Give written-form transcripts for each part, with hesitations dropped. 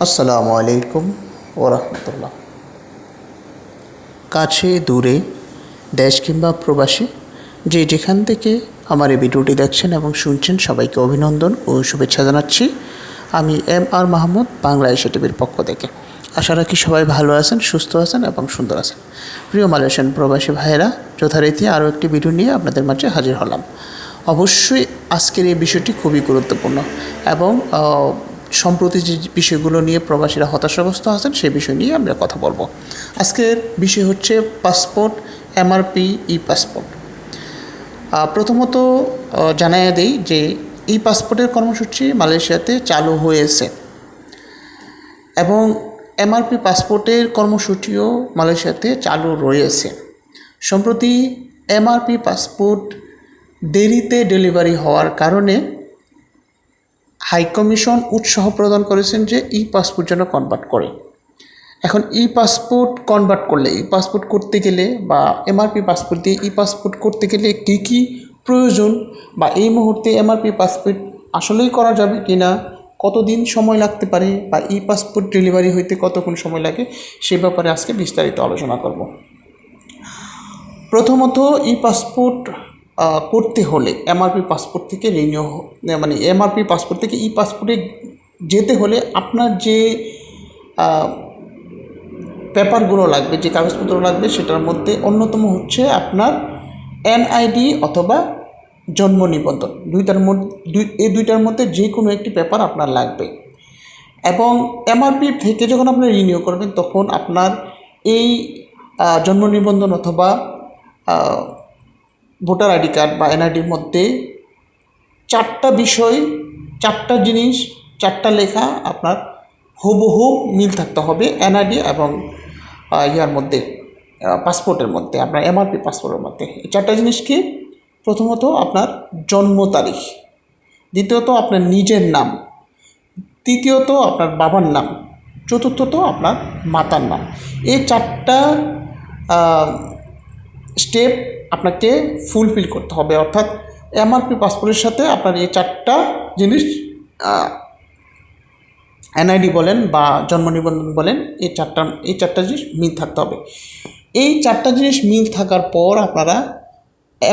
আসসালামু আলাইকুম ওরহমতুল্লাহ। কাছে দূরে, দেশ কিংবা প্রবাসী, যে যেখান থেকে আমার এই ভিডিওটি দেখছেন এবং শুনছেন, সবাইকে অভিনন্দন ও শুভেচ্ছা জানাচ্ছি। আমি MR মাহমুদ, বাংলা এশিয়া টিভির পক্ষ থেকে। আশা রাখি সবাই ভালো আছেন, সুস্থ আছেন এবং সুন্দর আছেন। প্রিয় মালয়েশিয়ান প্রবাসী ভাইয়েরা, যথারীতি আরও একটি ভিডিও নিয়ে আপনাদের মাঝে হাজির হলাম। অবশ্যই আজকের এই বিষয়টি খুবই গুরুত্বপূর্ণ এবং সম্প্রতি যে বিষয়গুলো নিয়ে প্রবাসীরা হতাশাগ্রস্ত আছেন সেই বিষয় নিয়ে আমরা কথা বলবো। আজকের বিষয় হচ্ছে পাসপোর্ট, MRP, ই পাসপোর্ট। প্রথমত জানাইয়া দেই যে ই পাসপোর্টের কর্মসূচি মালয়েশিয়াতে চালু হয়েছে এবং MRP পাসপোর্টের কর্মসূচিও মালয়েশিয়াতে চালু রয়েছে। সম্প্রতি MRP পাসপোর্ট দেরিতে ডেলিভারি হওয়ার কারণে হাইকমিশন উৎসাহ প্রদান করেছেন যে ই পাসপোর্ট যেন কনভার্ট করে। এখন ই পাসপোর্ট কনভার্ট করলে, ই পাসপোর্ট করতে গেলে বা MRP পাসপোর্ট দিয়ে ই পাসপোর্ট করতে গেলে কী কী প্রয়োজন, বা এই মুহূর্তে MRP পাসপোর্ট আসলেই করা যাবে কি না, কতদিন সময় লাগতে পারে, বা ই পাসপোর্ট ডেলিভারি হইতে কতক্ষণ সময় লাগে, সে ব্যাপারে আজকে বিস্তারিত আলোচনা করব। প্রথমত, ই পাসপোর্ট করতে হলে MRP পাসপোর্ট থেকে MRP পাসপোর্ট থেকে ই পাসপোর্টে যেতে হলে আপনার যে পেপারগুলো লাগবে, যে কাগজপত্র লাগবে, সেটার মধ্যে অন্যতম হচ্ছে আপনার NID অথবা জন্ম নিবন্ধন। এই দুইটার মধ্যে যে কোনো একটি পেপার আপনার লাগবে। এবং MRP থেকে যখন আপনি রিনিউ করবেন, তখন আপনার এই জন্ম নিবন্ধন অথবা ভোটার ID কার্ড বা NIDর মধ্যে চারটা বিষয়, চারটা জিনিস, চারটা লেখা আপনার হুবহু মিল থাকতে হবে NID এবং ইয়ার মধ্যে, পাসপোর্টের মধ্যে, আপনার MRP পাসপোর্টের মধ্যে। এই চারটা জিনিস কি? প্রথমত আপনার জন্ম তারিখ, দ্বিতীয়ত আপনার নিজের নাম, তৃতীয়ত আপনার বাবার নাম, চতুর্থত আপনার মাতার নাম। এই চারটা স্টেপ আপনাকে ফুলফিল করতে হবে। অর্থাৎ MRP পাসপোর্টের সাথে আপনার এই চারটা জিনিস, NID বলেন বা জন্ম নিবন্ধন বলেন, এই চারটা জিনিস মিল থাকতে হবে। এই চারটা জিনিস মিল থাকার পর আপনারা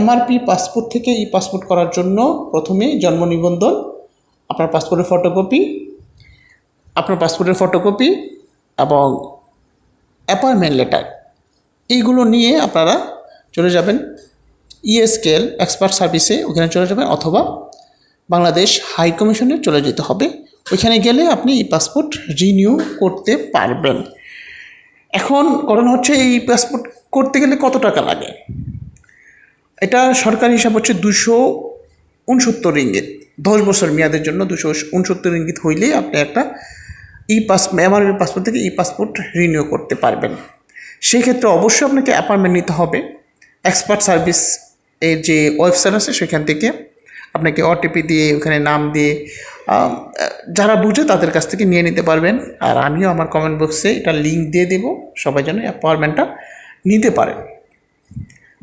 MRP পাসপোর্ট থেকে ই পাসপোর্ট করার জন্য প্রথমে জন্ম নিবন্ধন, আপনার পাসপোর্টের ফটোকপি এবং অ্যাপয়েন্টমেন্ট লেটার, এইগুলো নিয়ে আপনারা চলে যাবেন ESKL এক্সপার্ট সার্ভিসে, ওখানে চলে যাবেন, অথবা বাংলাদেশ হাই কমিশনে চলে যেতে হবে। ওইখানে গেলে আপনি ই পাসপোর্ট রিনিউ করতে পারবেন। এখন ঘটনা হচ্ছে, এই পাসপোর্ট করতে গেলে কত টাকা লাগে? এটা সরকারি হিসাব হচ্ছে 269 রিঙ্গিত। 10 বছর মেয়াদের জন্য 269 রিঙ্গিত হইলে আপনি একটা MRP পাসপোর্ট থেকে ই পাসপোর্ট রিনিউ করতে পারবেন। সেই ক্ষেত্রে অবশ্যই আপনাকে অ্যাপয়েন্টমেন্ট নিতে হবে। এক্সপার্ট সার্ভিস এর যে ওয়েবসাইট আছে, সেখান থেকে আপনাকে OTP দিয়ে, ওখানে নাম দিয়ে, যারা বুঝে তাদের কাছ থেকে নিয়ে নিতে পারবেন। আর আমিও আমার কমেন্ট বক্সে এটা লিঙ্ক দিয়ে দেবো, সবাই যেন অ্যাপয়েন্টমেন্টটা নিতে পারে।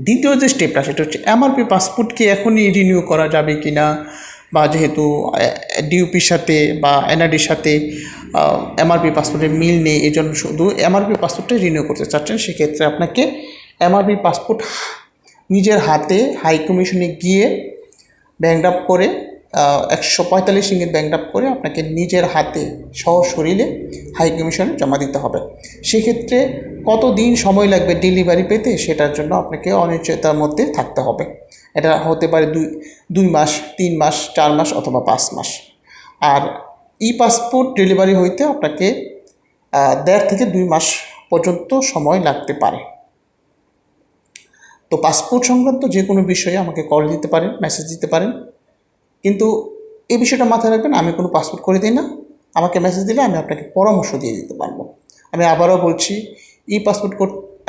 দ্বিতীয় যে স্টেপটা, সেটা হচ্ছে MRP পাসপোর্ট কি এখনই রিনিউ করা যাবে কি না, বা যেহেতু ডিউপির সাথে বা NIDর সাথে MRP পাসপোর্টের মিল নেই, এই জন্য শুধু MRP পাসপোর্টটা রিনিউ করতে চাচ্ছেন, সেক্ষেত্রে আপনাকে MRP পাসপোর্ট নিজের হাতে হাই কমিশনে গিয়ে ব্যাংক ড্রাফট করে 145 রিঙ্গিত ব্যাংক ড্রাফট করে আপনাকে নিজের হাতে সশরীরে হাই কমিশনে জমা দিতে হবে। সেক্ষেত্রে কতদিন সময় লাগবে ডেলিভারি পেতে, সেটার জন্য আপনাকে অনিশ্চয়তার মধ্যে থাকতে হবে। এটা হতে পারে 2 মাস, 3 মাস, 4 মাস অথবা 5 মাস। আর ই পাসপোর্ট ডেলিভারি হইতে আপনাকে 1.5 থেকে 2 মাস পর্যন্ত সময় লাগতে পারে। তো পাসপোর্ট সংক্রান্ত যে কোনো বিষয়ে আমাকে কল দিতে পারেন, মেসেজ দিতে পারেন, কিন্তু এই বিষয়টা মাথায় রাখবেন, আমি কোনো পাসপোর্ট করে দিই না। আমাকে মেসেজ দিলে আমি আপনাকে পরামর্শ দিয়ে দিতে পারবো। আমি আবারও বলছি,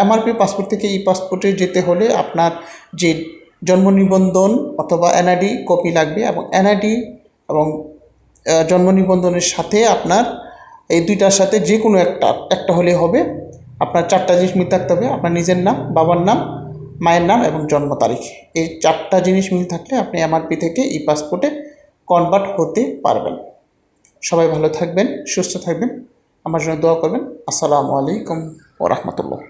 MRP পাসপোর্ট থেকে ই পাসপোর্টে যেতে হলে আপনার যে জন্ম নিবন্ধন অথবা NID কপি লাগবে, এবং NID এবং জন্ম নিবন্ধনের সাথে আপনার এই দুইটার সাথে যে কোনো একটা হলে হবে। আপনার চারটা জিনিস মিল থাকতে হবে: আপনার নিজের নাম, বাবার নাম, মায়ের নাম এবং জন্ম তারিখ। এই চারটা জিনিস মিল থাকলে আপনি MRP থেকে ই পাসপোর্টে কনভার্ট হতে পারবেন। সবাই ভালো থাকবেন, সুস্থ থাকবেন। আমার জন্য দোয়া করবেন। আসসালামু আলাইকুম ওয়া রাহমাতুল্লাহ।